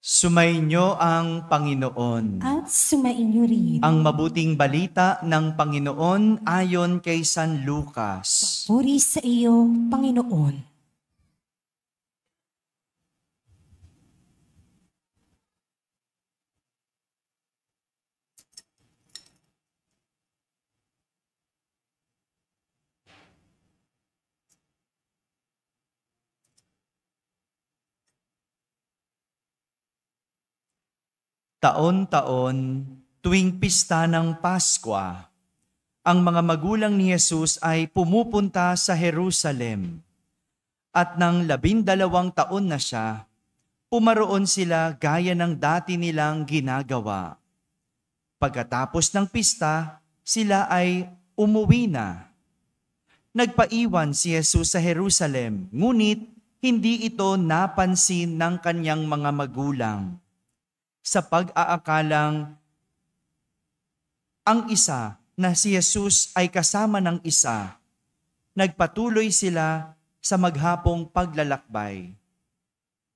Sumainyo ang Panginoon. At sumainyo rin. Ang mabuting balita ng Panginoon ayon kay San Lucas. Puri sa iyo, Panginoon. Taon-taon, tuwing pista ng Pasko, ang mga magulang ni Jesus ay pumupunta sa Jerusalem. At nang 12 taon na siya, pumaroon sila gaya ng dati nilang ginagawa. Pagkatapos ng pista, sila ay umuwi na. Nagpaiwan si Jesus sa Jerusalem, ngunit hindi ito napansin ng kanyang mga magulang. Sa pag-aakalang ang isa na si Jesus ay kasama ng isa, nagpatuloy sila sa maghapong paglalakbay.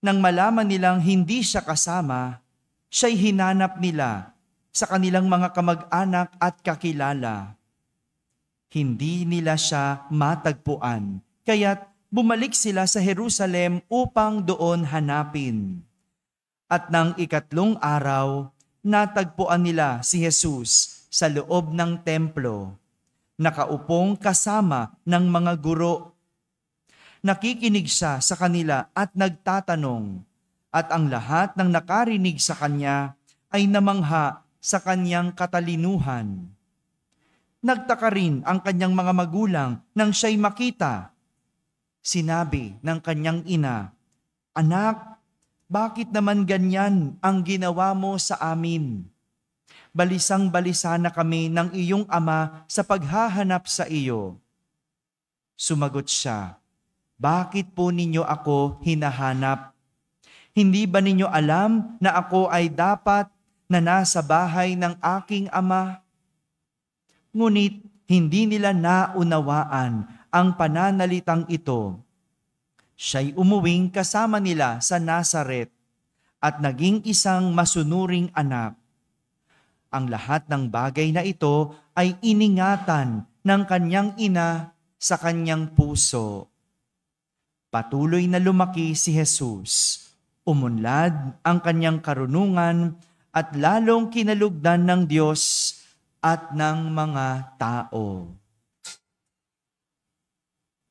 Nang malaman nilang hindi siya kasama, siya'y hinanap nila sa kanilang mga kamag-anak at kakilala. Hindi nila siya matagpuan, kaya't bumalik sila sa Jerusalem upang doon hanapin. At nang 3 araw, natagpuan nila si Jesus sa loob ng templo, nakaupong kasama ng mga guro. Nakikinig siya sa kanila at nagtatanong, at ang lahat ng nakarinig sa kanya ay namangha sa kanyang katalinuhan. Nagtaka rin ang kanyang mga magulang nang siya'y makita. Sinabi ng kanyang ina, "Anak, bakit naman ganyan ang ginawa mo sa amin? Balisang-balisa na kami ng iyong ama sa paghahanap sa iyo." Sumagot siya, "Bakit po ninyo ako hinahanap? Hindi ba ninyo alam na ako ay dapat na nasa bahay ng aking ama?" Ngunit hindi nila naunawaan ang pananalitang ito. Siya'y umuwing kasama nila sa Nazaret at naging isang masunuring anak. Ang lahat ng bagay na ito ay iningatan ng kanyang ina sa kanyang puso. Patuloy na lumaki si Jesus. Umunlad ang kanyang karunungan at lalong kinalugdan ng Diyos at ng mga tao.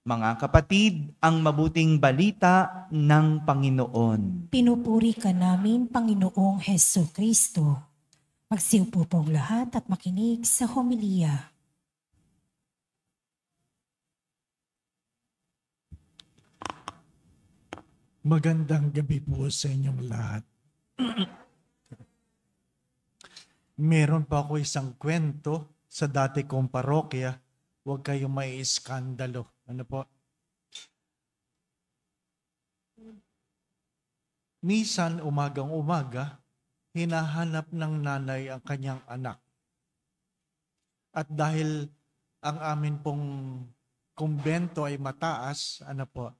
Mga kapatid, ang mabuting balita ng Panginoon. Pinupuri ka namin, Panginoong Heso Kristo. Magsiupo pong lahat at makinig sa homilya. Magandang gabi po sa inyong lahat. Meron pa ako isang kwento sa dati kong parokya. Huwag kayong maiiskandalo. Ano po? Minsan, umagang-umaga, hinahanap ng nanay ang kanyang anak. At dahil ang amin pong kumbento ay mataas, ano po,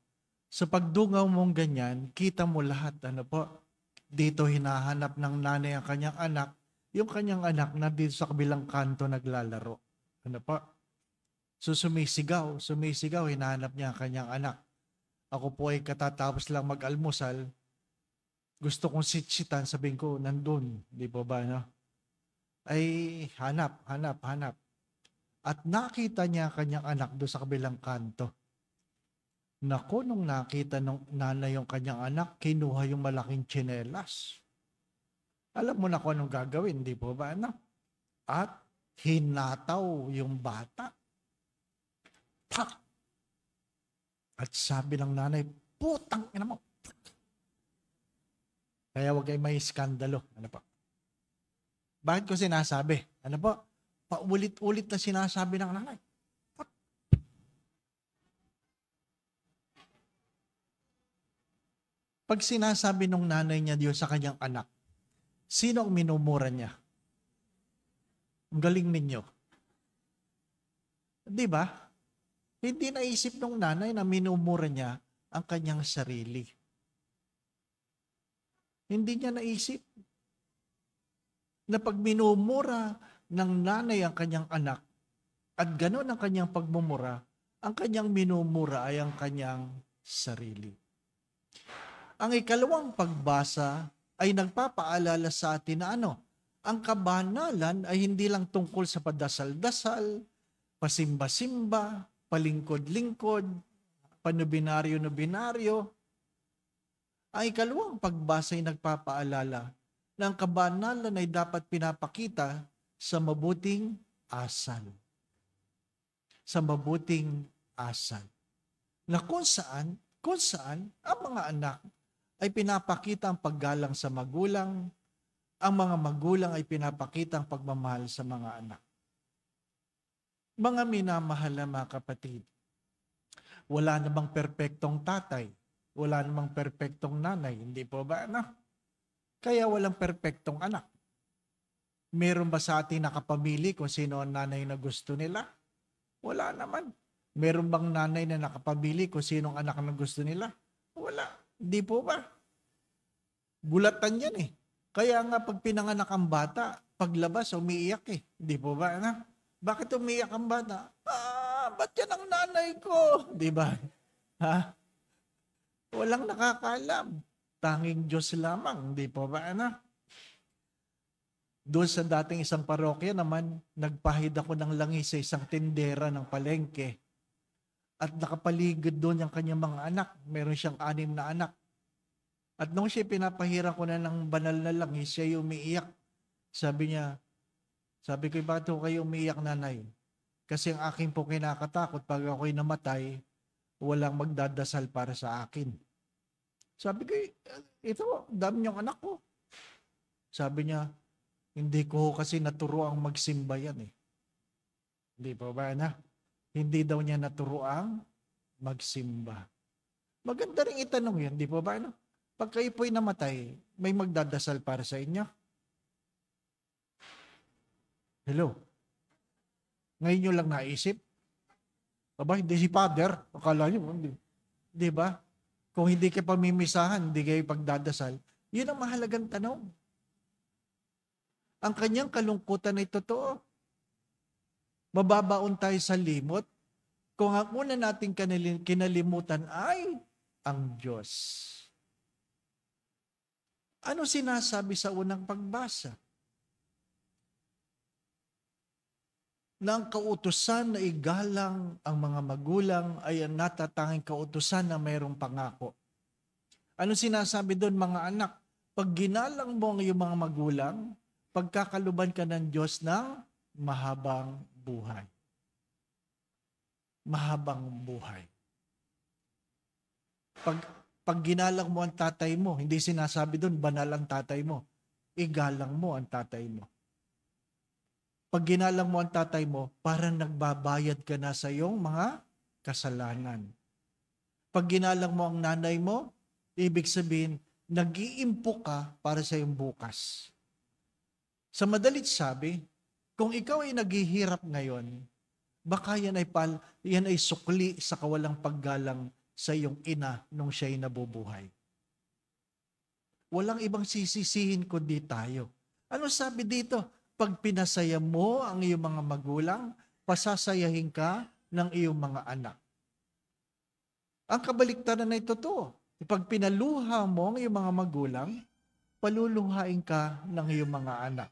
sa pagdungaw mong ganyan, kita mo lahat, ano po, dito hinahanap ng nanay ang kanyang anak, yung kanyang anak na dito sa kabilang kanto naglalaro. Ano po? So sumisigaw, hinahanap niya ang kanyang anak. Ako po ay katatapos lang mag-almusal, gusto kong sitsitan, sabihin ko, nandun, di po ba, no? Ay, hanap. At nakita niya ang kanyang anak doon sa kabilang kanto. Naku, nung nakita ng nanay yung kanyang anak, kinuha yung malaking tsinelas. Alam mo na kung anong gagawin, di po ba, no? At hinataw yung bata. Pak! At sabi ng nanay, "Putang ina mo." Kaya huwag kayo may skandalo. Ano po? Bakit ko sinasabi? Ano po? Paulit-ulit na sinasabi ng nanay. Pag sinasabi ng nanay niya Diyos sa kanyang anak, sino ang minumura niya? Ang galing ninyo. Di ba? Hindi naisip ng nanay na minumura niya ang kanyang sarili. Hindi niya naisip na pag minumura ng nanay ang kanyang anak at gano'n ang kanyang pagmumura, ang kanyang minumura ay ang kanyang sarili. Ang ikalawang pagbasa ay nagpapaalala sa atin na ang kabanalan ay hindi lang tungkol sa padasal-dasal, pasimba-simba, palingkod-lingkod, panubinaryo-nubinaryo. Ang ikalawang pagbasa ay nagpapaalala na ang kabanalan ay dapat pinapakita sa mabuting asal. Sa mabuting asal. Na kung saan ang mga anak ay pinapakita ang paggalang sa magulang, ang mga magulang ay pinapakita ang pagmamahal sa mga anak. Mga minamahal na mga kapatid, wala namang perpektong tatay, wala namang perpektong nanay, hindi po ba? Kaya walang perpektong anak. Meron ba sa atin nakapamili kung sino ang nanay na gusto nila? Wala naman. Meron bang nanay na nakapamili kung sino ang anak na gusto nila? Wala. Hindi po ba? Bulatan yan eh. Kaya nga pag pinanganak ang bata, paglabas umiiyak eh. Hindi po ba? Bakit umiiyak ang bata? Ba't yan ang nanay ko? Di ba? Ha? Walang nakakaalam. Tanging Diyos lamang. Di po ba? Doon sa dating isang parokya naman, nagpahid ako ng langis sa isang tindera ng palengke. At nakapaligid doon yung kanyang mga anak. Meron siyang 6 na anak. At nung siya pinapahira ko na ng banal na langis, siya yung umiiyak. Sabi ko, bakit kayo umiiyak, nanay? Kasi ang aking po kinakatakot, pag ako'y namatay, walang magdadasal para sa akin. Sabi ko, ito, dami niyong anak ko. Sabi niya, hindi ko kasi naturoang magsimba yan eh. Hindi po ba Hindi daw niya naturoang magsimba. Maganda rin itanong yan, di po ba? Pag kayo po'y namatay, may magdadasal para sa inyo? Hello? Ngayon nyo lang naisip? Aba, hindi si Father. Akala nyo, hindi. Di ba? Kung hindi kayo pamimisahan, hindi kayo pagdadasal, yun ang mahalagang tanong. Ang kanyang kalungkutan ay totoo. Mababaon tayo sa limot kung ang una nating kinalimutan ay ang Diyos. Ano sinasabi sa unang pagbasa? Na ang kautusan na igalang ang mga magulang ay ang natatanging kautusan na mayroong pangako. Ano sinasabi doon, mga anak? Pag ginalang mo ang iyong mga magulang, pagkakaluban ka ng Diyos ng mahabang buhay. Mahabang buhay. Pag ginalang mo ang tatay mo, hindi sinasabi doon, banal ang tatay mo. Igalang mo ang tatay mo. Pag ginalang mo ang tatay mo, parang nagbabayad ka na sa iyong mga kasalanan. Pag ginalang mo ang nanay mo, ibig sabihin, nag-iimpo ka para sa iyong bukas. Sa madalit sabi, kung ikaw ay naghihirap ngayon, baka yan ay sukli sa kawalang paggalang sa iyong ina nung siya'y nabubuhay. Walang ibang sisisihin kundi tayo. Ano sabi dito? Pag pinasaya mo ang iyong mga magulang, pasasayahin ka ng iyong mga anak. Ang kabaliktaran ay totoo. Pag pinaluha mo ang iyong mga magulang, paluluhain ka ng iyong mga anak.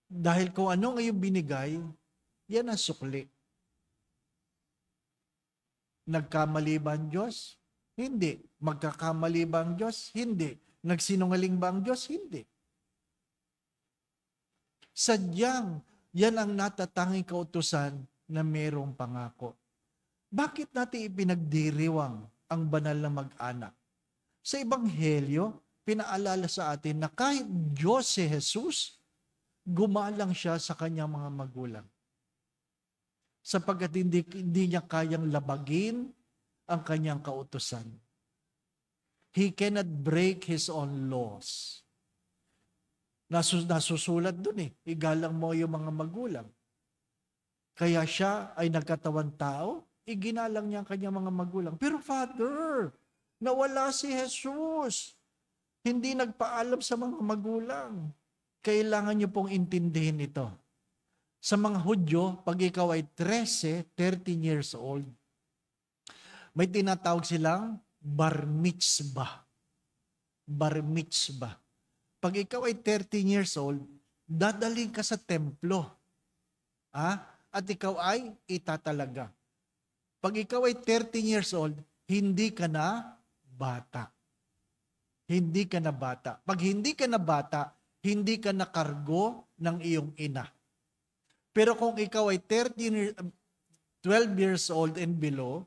Dahil kung ano ang iyong binigay, yan ang sukli. Nagkamali ba ang Diyos? Hindi. Magkakamali ba ang Diyos? Hindi. Nagsinungaling ba ang Diyos? Hindi. Sadyang, yan ang natatanging kautusan na mayroong pangako. Bakit natin ipinagdiriwang ang banal na mag-anak? Sa Ebanghelyo, pinaalala sa atin na kahit Diyos si Jesus, gumalang siya sa kanyang mga magulang. Sapagkat hindi niya kayang labagin ang kanyang kautusan. He cannot break His own laws. Nasusulat dun igalang mo yung mga magulang. Kaya siya ay nagkatawang tao, iginalang niya ang kanyang mga magulang. Pero Father, nawala si Jesus. Hindi nagpaalam sa mga magulang. Kailangan nyo pong intindihin ito. Sa mga Hudyo, pag ikaw ay 13 years old, may tinatawag silang bar mitzvah. Bar mitzvah. Pag ikaw ay 13 years old, dadaling ka sa templo. At ikaw ay itatalaga. Pag ikaw ay 13 years old, hindi ka na bata. Hindi ka na bata. Pag hindi ka na bata, hindi ka na kargo ng iyong ina. Pero kung ikaw ay 12 years old and below,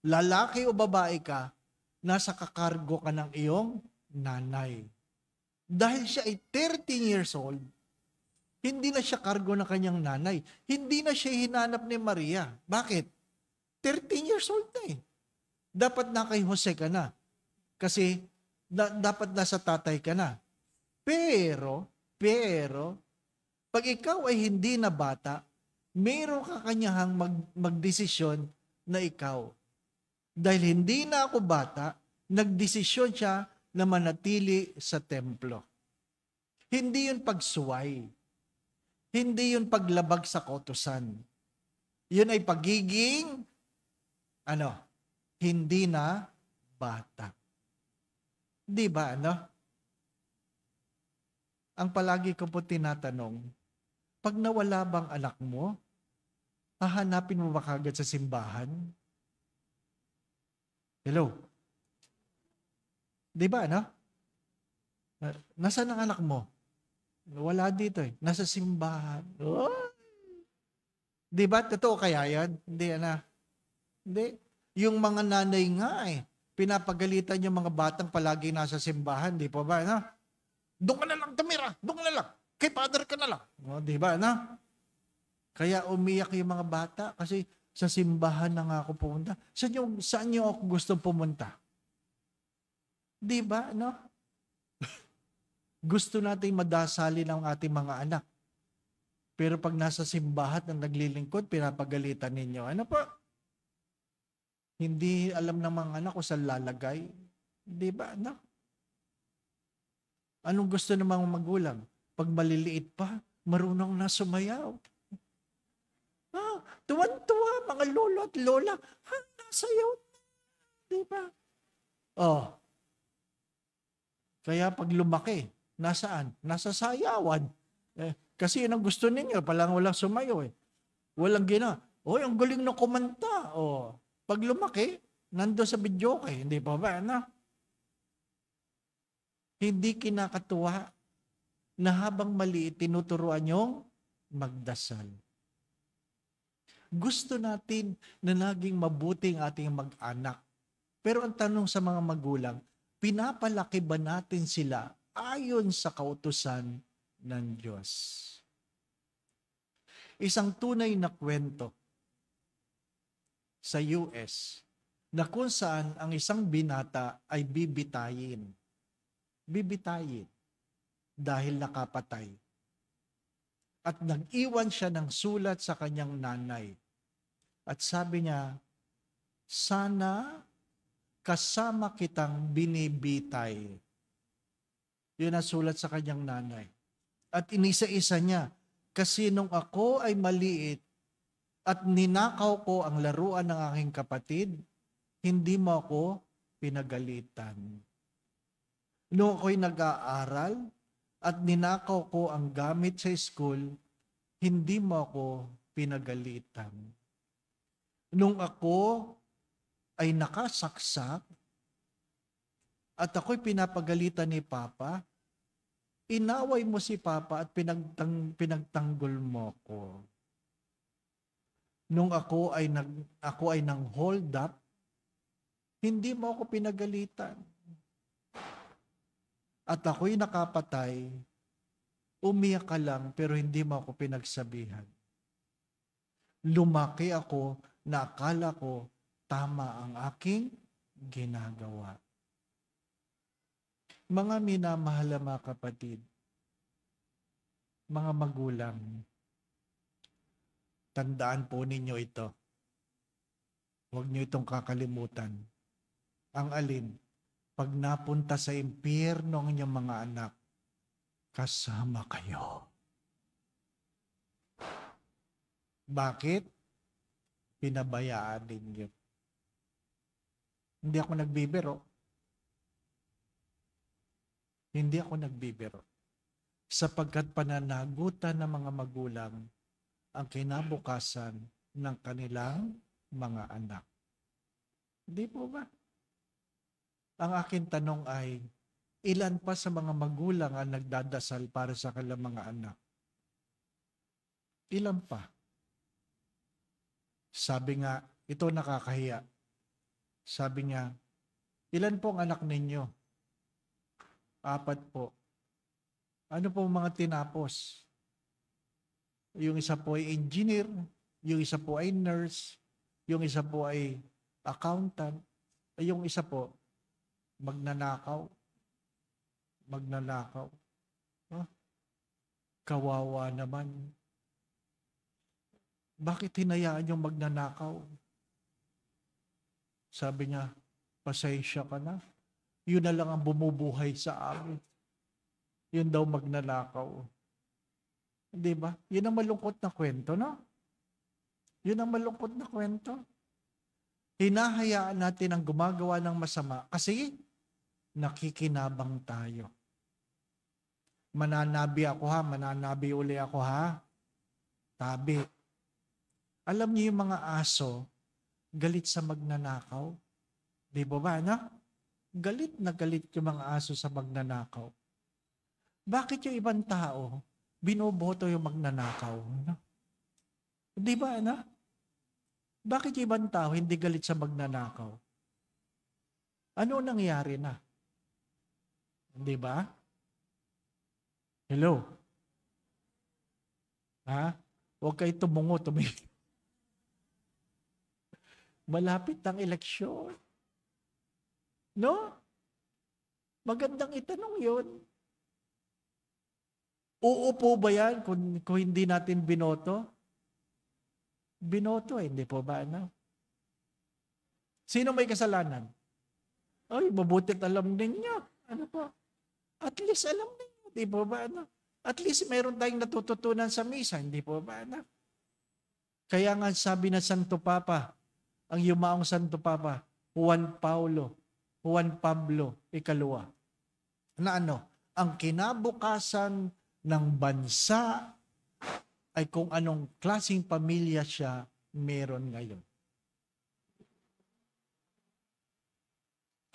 lalaki o babae ka, nasa kakargo ka ng iyong nanay. Dahil siya ay 13 years old, hindi na siya kargo ng kanyang nanay. Hindi na siya hinanap ni Maria. Bakit? 13 years old na eh. Dapat na kay Jose ka na. Kasi dapat nasa tatay ka na. Pero, pag ikaw ay hindi na bata, mayroon ka kanyang magdesisyon na ikaw. Dahil hindi na ako bata, nagdesisyon siya na manatili sa templo. Hindi yun pagsuway. Hindi yun paglabag sa kautusan. Yun ay pagiging, hindi na bata. Di ba, Ang palagi ko po tinatanong, pag nawala bang anak mo, hahanapin mo ba kagad sa simbahan? Hello? Di ba, Nasaan ang anak mo? Wala dito eh. Nasa simbahan. Oh! Di ba? Totoo kaya yan? Hindi, Hindi. Yung mga nanay nga pinapagalitan yung mga batang palagi nasa simbahan. Di pa ba, Doon ka na lang tumira. Doon ka na lang. Kay father ka na lang. O, di ba, Kaya umiyak yung mga bata kasi sa simbahan na nga ako pumunta. Saan nyo ako gusto pumunta? Di ba, Gusto natin madasali ng ating mga anak. Pero pag nasa simbahan na naglilingkod, pinapagalitan ninyo. Ano pa? Hindi alam ng mga anak kung saan lalagay. Di ba, Anong gusto ng mga magulang? Pag maliliit pa, marunong na sumayaw. Tuwan-tuwa, mga lolo at lola. Nasayaw na. Di ba? Kaya pag lumaki, nasaan? Nasa sayawan. Kasi yun ang gusto ninyo, palang walang sumayaw Walang ang galing na kumanta. Pag lumaki, nando sa video hindi pa ba, Hindi kinakatuwa na habang maliit, tinuturuan yung magdasal. Gusto natin na naging mabuting ating mag-anak. Pero ang tanong sa mga magulang, pinapalaki ba natin sila ayon sa kautusan ng Diyos? Isang tunay na kwento sa US na kung saan ang isang binata ay bibitayin. Bibitayin dahil nakapatay. At nag-iwan siya ng sulat sa kanyang nanay. At sabi niya, sana kasama kitang binibitay. Yun ang sulat sa kanyang nanay. At inisa-isa niya, kasi nung ako ay maliit at ninakaw ko ang laruan ng aking kapatid, hindi mo ako pinagalitan. Nung ako'y nag-aaral at ninakaw ko ang gamit sa school, hindi mo ako pinagalitan. Nung ako ay nakasaksak at ako'y pinapagalitan ni Papa, inaway mo si Papa at pinagtanggol mo ko. Nung ako ay nang hold up, hindi mo ako pinagalitan. At ako'y nakapatay, umiyak ka lang pero hindi mo ako pinagsabihan. Lumaki ako na akala ko tama ang aking ginagawa. Mga minamahal na mga kapatid, mga magulang, tandaan po ninyo ito. Huwag niyo itong kakalimutan. Ang alin? pag napunta sa impyerno ang inyong mga anak, kasama kayo. Bakit? Pinabayaan ninyo. Hindi ako nagbibiro. Hindi ako nagbibiro. Sapagkat pananagutan ng mga magulang ang kinabukasan ng kanilang mga anak. Hindi po ba? Ang aking tanong ay, ilan pa sa mga magulang ang nagdadasal para sa kanilang mga anak? Ilan pa? Sabi nga, ito nakakahiya. Sabi niya, ilan po ang anak ninyo? 4 po. Ano po mga tinapos? Yung isa po ay engineer, yung isa po ay nurse, yung isa po ay accountant, yung isa po, magnanakaw. Magnanakaw. Huh? Kawawa naman. Bakit hinayaan yung magnanakaw? Sabi niya, pasensya ka na. Yun na lang ang bumubuhay sa amin. Yun daw magnanakaw. Di ba? Yun ang malungkot na kwento, no? Yun ang malungkot na kwento. Hinahayaan natin ang gumagawa ng masama kasi nakikinabang tayo. Mananabi ako ha, mananabi uli ako ha. Tabi. Alam niyo yung mga aso, galit sa magnanakaw? Di ba ba, no? Galit na galit yung mga aso sa magnanakaw. Bakit yung ibang tao, binoboto yung magnanakaw? No? Di ba, no? Bakit yung ibang tao hindi galit sa magnanakaw? Ano nangyari na? Di ba? Hello? Ha? Huwag kayo tumungo, tumingin. Malapit ang eleksyon. No? Magandang itanong yun. Uupo ba yan kung hindi natin binoto? Binoto hindi po ba? No? Sino may kasalanan? Ay, mabutit alam ninyo. Ano po? At least alam ninyo. Di po ba? No? At least meron tayong natututunan sa misa. Hindi po ba? No? Kaya nga sabi na Santo Papa, ang yumaong Santo Papa, Juan Pablo Ikaluwa, na ano, ang kinabukasan ng bansa ay kung anong klaseng pamilya siya meron ngayon.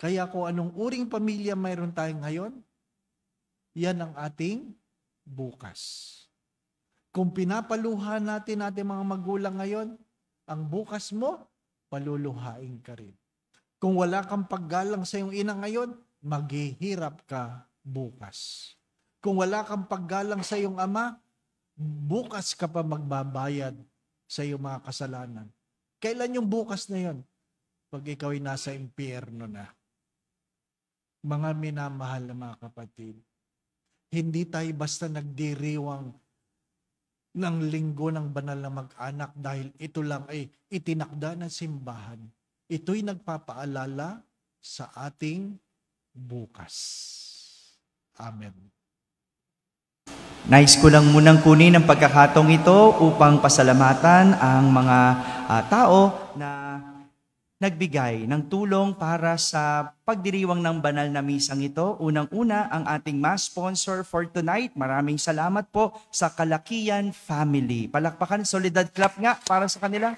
Kaya kung anong uring pamilya mayroon tayo ngayon, yan ang ating bukas. Kung pinapaluhan natin mga magulang ngayon, ang bukas mo, paluluhain ka rin. Kung wala kang paggalang sa iyong ina ngayon, maghihirap ka bukas. Kung wala kang paggalang sa iyong ama, bukas ka pa magbabayad sa iyong mga kasalanan. Kailan yung bukas na yon? Pag ikaw ay nasa impyerno na. Mga minamahal na mga kapatid, hindi tayo basta nagdiriwang ng linggo ng banal na mag-anak dahil ito lang ay itinakda ng simbahan. Ito'y nagpapaalala sa ating bukas. Amen. Nais ko lang munang kunin ang pagkakataong ito upang pasalamatan ang mga tao na nagbigay ng tulong para sa pagdiriwang ng banal na misang ito. Unang-una, ang ating mass sponsor for tonight. Maraming salamat po sa Kalakian Family. Palakpakan, Solidad clap nga para sa kanila.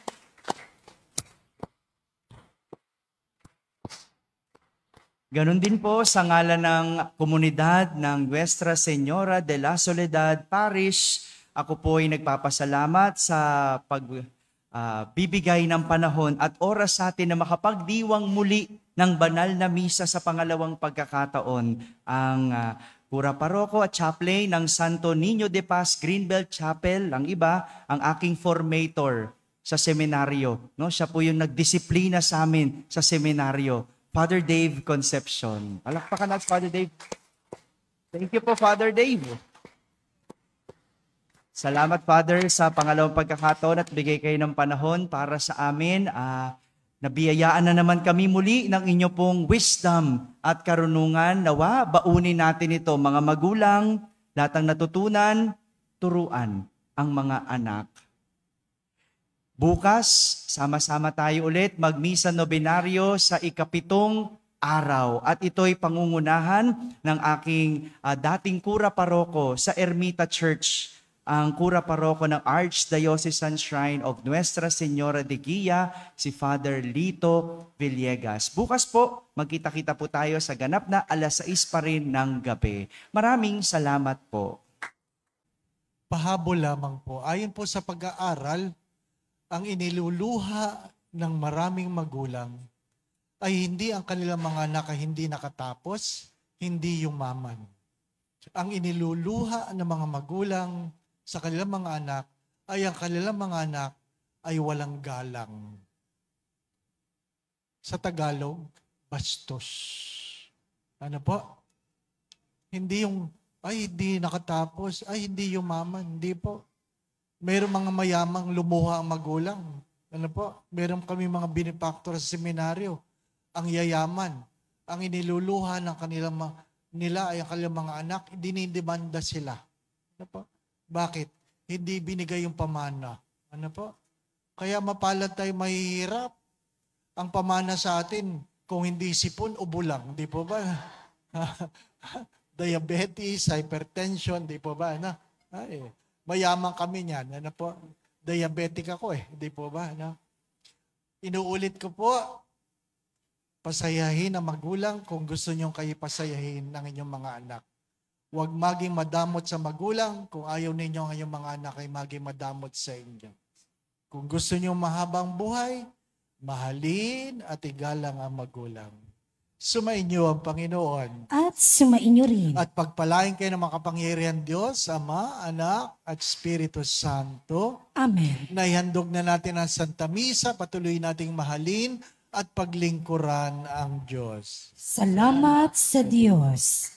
Ganon din po sa ngalan ng komunidad ng Nuestra Señora de la Soledad Parish. Ako po ay nagpapasalamat sa bibigay ng panahon at oras sa atin na makapagdiwang muli ng banal na misa sa pangalawang pagkakataon. Ang Pura Paroko at Chaplain ng Santo Niño de Paz Greenbelt Chapel, ang iba, ang aking formator sa seminaryo. No? Siya po yung nagdisiplina sa amin sa seminaryo. Father Dave Concepcion. Palakpakan natin, Father Dave. Thank you po, Father Dave. Salamat, Father, sa pangalawang pagkakataon at bigay kayo ng panahon para sa amin Nabiyayaan na naman kami muli ng inyo pong wisdom at karunungan. Nawa, baunin natin ito, mga magulang, lahat ng natutunan, turuan ang mga anak. Bukas, sama-sama tayo ulit magmisa nobenaryo sa 7 araw. At ito'y pangungunahan ng aking dating kura paroko sa Ermita Church, ang kura paroko ng Archdiocesan Shrine of Nuestra Señora de Guia, si Father Lito Villegas. Bukas po, magkita-kita po tayo sa ganap na 6:00 pa rin ng gabi. Maraming salamat po. Pahabol lamang po. Ayon po sa pag-aaral, ang iniluluha ng maraming magulang ay hindi ang kanilang mga anak ay hindi nakatapos, hindi yumaman. Ang iniluluha ng mga magulang sa kanilang mga anak ay ang kanilang mga anak ay walang galang. Sa Tagalog, bastos. Ano po? Hindi yung, ay hindi nakatapos, ay hindi yumaman. Hindi po. Mayroong mga mayamang lumuha ang magulang. Ano po? Mayroong kami mga benefactor sa seminaryo. Ang yayaman, ang iniluluha ng nila ay ang kanilang mga anak, dinidemanda sila. Ano po? Bakit? Hindi binigay yung pamana. Ano po? Kaya mapalad tayo mahihirap. Ang pamana sa atin, kung hindi sipon o bulang, di po ba? Diabetes, hypertension, di po ba? Ano? Ay, mayaman kami niyan. Ano po? Diabetic ako di po ba? Ano? Inuulit ko po, pasayahin ang magulang kung gusto nyo kayo pasayahin ng inyong mga anak. Huwag maging madamot sa magulang kung ayaw ninyo ang inyong mga anak ay maging madamot sa inyo. Kung gusto nyo mahabang buhay, mahalin at igalang ang magulang. Sumainyo ang Panginoon. At sumainyo rin. At pagpalain kayo ng makapangyarihan Diyos, Ama, Anak, at Espiritu Santo. Amen. Naihandog na natin ang Santa Misa, patuloy nating mahalin at paglingkuran ang Diyos. Salamat sa Diyos.